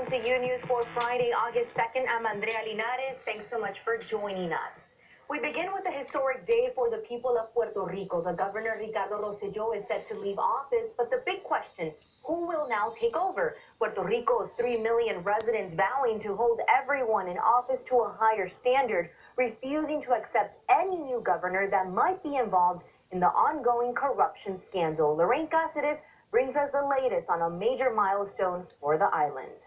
Welcome to Unews for Friday, August 2nd. I'm Andrea Linares. Thanks so much for joining us. We begin with a historic day for the people of Puerto Rico. The governor, Ricardo Rosselló, is set to leave office, but the big question, who will now take over? Puerto Rico's 3 million residents vowing to hold everyone in office to a higher standard, refusing to accept any new governor that might be involved in the ongoing corruption scandal. Lorraine Cáceres brings us the latest on a major milestone for the island.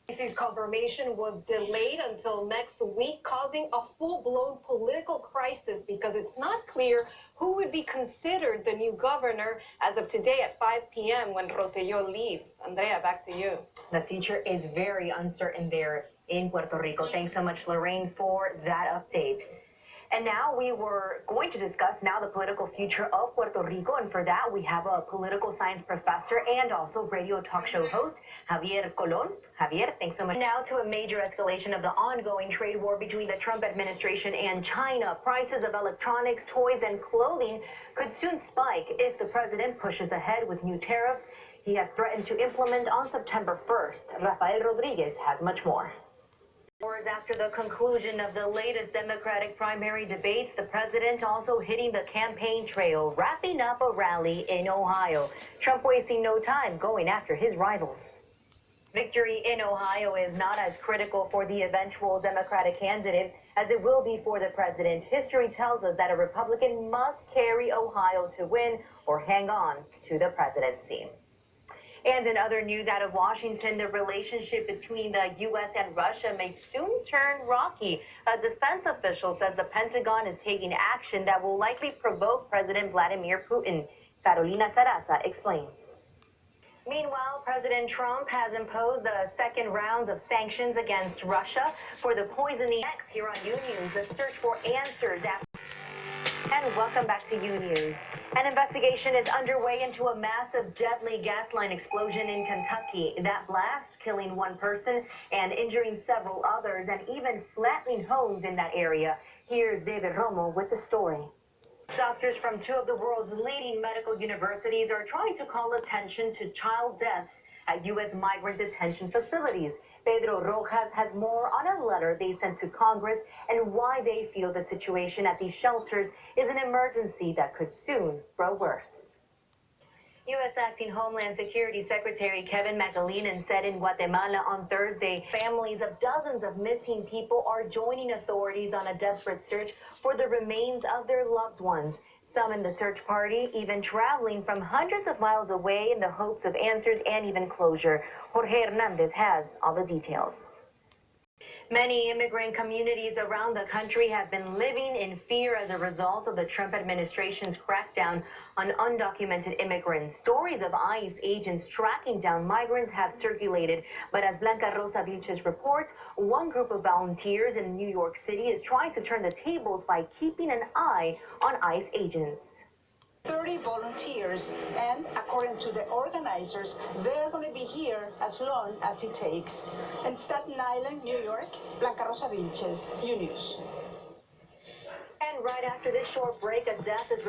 His confirmation was delayed until next week, causing a full-blown political crisis because it's not clear who would be considered the new governor as of today at 5 p.m. when Rosselló leaves. Andrea, back to you. The future is very uncertain there in Puerto Rico. Thanks so much, Lorraine, for that update. And now we were going to discuss now the political future of Puerto Rico. And for that, we have a political science professor and also radio talk show host, Javier Colon. Javier, thanks so much. Now to a major escalation of the ongoing trade war between the Trump administration and China. Prices of electronics, toys, and clothing could soon spike if the president pushes ahead with new tariffs he has threatened to implement on September 1st. Rafael Rodriguez has much more. Hours after the conclusion of the latest Democratic primary debates, the president also hitting the campaign trail, wrapping up a rally in Ohio. Trump wasting no time going after his rivals. Victory in Ohio is not as critical for the eventual Democratic candidate as it will be for the president. History tells us that a Republican must carry Ohio to win or hang on to the presidency. And in other news out of Washington, the relationship between the U.S. and Russia may soon turn rocky. A defense official says the Pentagon is taking action that will likely provoke President Vladimir Putin. Carolina Sarasa explains. Meanwhile, President Trump has imposed a second round of sanctions against Russia for the poisoning. Next, here on Unews, the search for answers after. And welcome back to Unews. An investigation is underway into a massive deadly gas line explosion in Kentucky. That blast killing one person and injuring several others and even flattening homes in that area. Here's David Romo with the story. Doctors from two of the world's leading medical universities are trying to call attention to child deaths at U.S. migrant detention facilities. Pedro Rojas has more on a letter they sent to Congress and why they feel the situation at these shelters is an emergency that could soon grow worse. U.S. Acting Homeland Security Secretary Kevin McAleenan said in Guatemala on Thursday, families of dozens of missing people are joining authorities on a desperate search for the remains of their loved ones. Some in the search party even traveling from hundreds of miles away in the hopes of answers and even closure. Jorge Hernandez has all the details. Many immigrant communities around the country have been living in fear as a result of the Trump administration's crackdown on undocumented immigrants. Stories of ICE agents tracking down migrants have circulated, but as Blanca Rosa Vilches reports, one group of volunteers in New York City is trying to turn the tables by keeping an eye on ICE agents. 30 volunteers, and according to the organizers, they're going to be here as long as it takes. In Staten Island, New York, Blanca Rosa Vilches, Unews. And right after this short break, a death is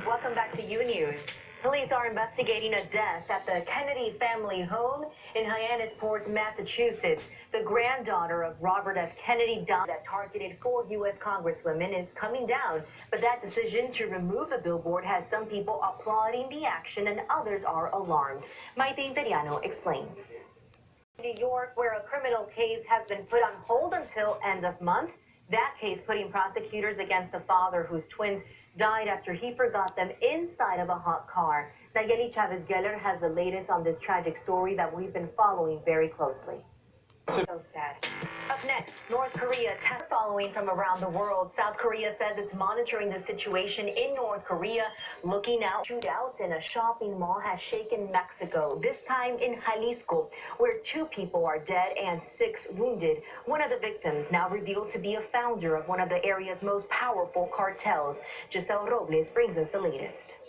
Welcome back to Unews. Police are investigating a death at the Kennedy family home in Hyannisport, Massachusetts. The granddaughter of Robert F. Kennedy died that targeted 4 U.S. congresswomen is coming down. But that decision to remove the billboard has some people applauding the action and others are alarmed. Maite Interiano explains. New York, where a criminal case has been put on hold until end of month. That case putting prosecutors against a father whose twins died after he forgot them inside of a hot car. Nayeli Chavez-Geller has the latest on this tragic story that we've been following very closely. So sad. Up next, North Korea following from around the world. South Korea says it's monitoring the situation in North Korea, looking out. Shootouts in a shopping mall has shaken Mexico, this time in Jalisco, where 2 people are dead and 6 wounded. One of the victims now revealed to be a founder of one of the area's most powerful cartels. Giselle Robles brings us the latest.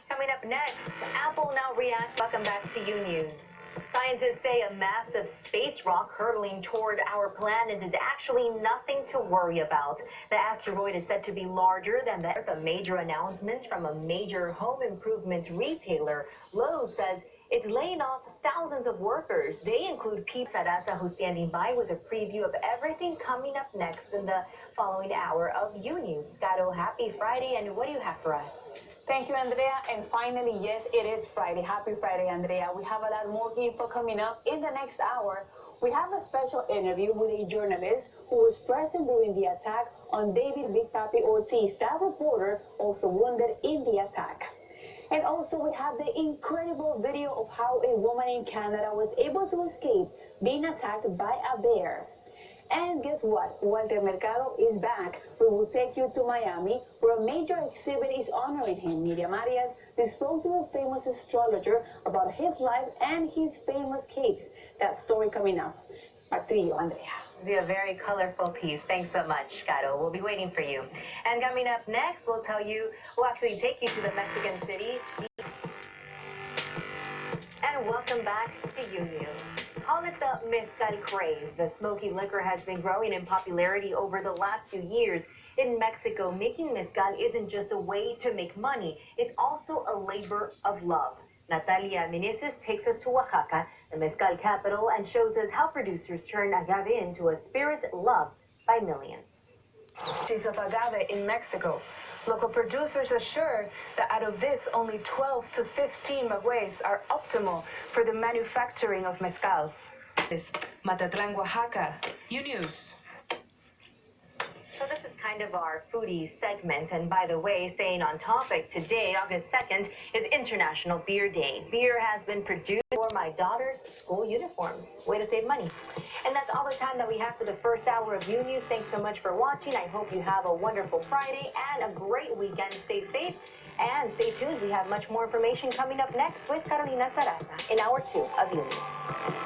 Coming up next, Apple now reacts. Welcome back to Unews. Scientists say a massive space rock hurtling toward our planet is actually nothing to worry about. The asteroid is said to be larger than the Earth. A major announcement from a major home improvement retailer. Lowe's says It's laying off thousands of workers. They include Pete Sarasa, who's standing by with a preview of everything coming up next in the following hour of Unews. Scotto, happy Friday, and what do you have for us? Thank you, Andrea. And finally, yes, it is Friday. Happy Friday, Andrea. We have a lot more info coming up in the next hour. We have a special interview with a journalist who was present during the attack on David Big Papi Ortiz. That reporter also wounded in the attack. And also we have the incredible video of how a woman in Canada was able to escape being attacked by a bear. And guess what? Walter Mercado is back. We will take you to Miami, where a major exhibit is honoring him. Miriam Arias spoke to a famous astrologer about his life and his famous capes. That story coming up. Back to you, Andrea. It'll be a very colorful piece. Thanks so much, Scotto. We'll be waiting for you. And coming up next, we'll actually take you to the Mexican city. And welcome back to Unews. Call it the mezcal craze. The smoky liquor has been growing in popularity over the last few years. In Mexico, making mezcal isn't just a way to make money. It's also a labor of love. Natalia Meneses takes us to Oaxaca, the mezcal capital, and shows us how producers turn agave into a spirit loved by millions. Of agave in Mexico. Local producers assure that out of this, only 12 to 15 magueyes are optimal for the manufacturing of mezcal. Matatlan, Oaxaca, Unews. So this is kind of our foodie segment. And by the way, staying on topic, today, August 2nd, is International Beer Day. Beer has been produced for my daughter's school uniforms. Way to save money. And that's all the time that we have for the first hour of Unews. Thanks so much for watching. I hope you have a wonderful Friday and a great weekend. Stay safe and stay tuned. We have much more information coming up next with Carolina Sarasa in hour 2 of Unews.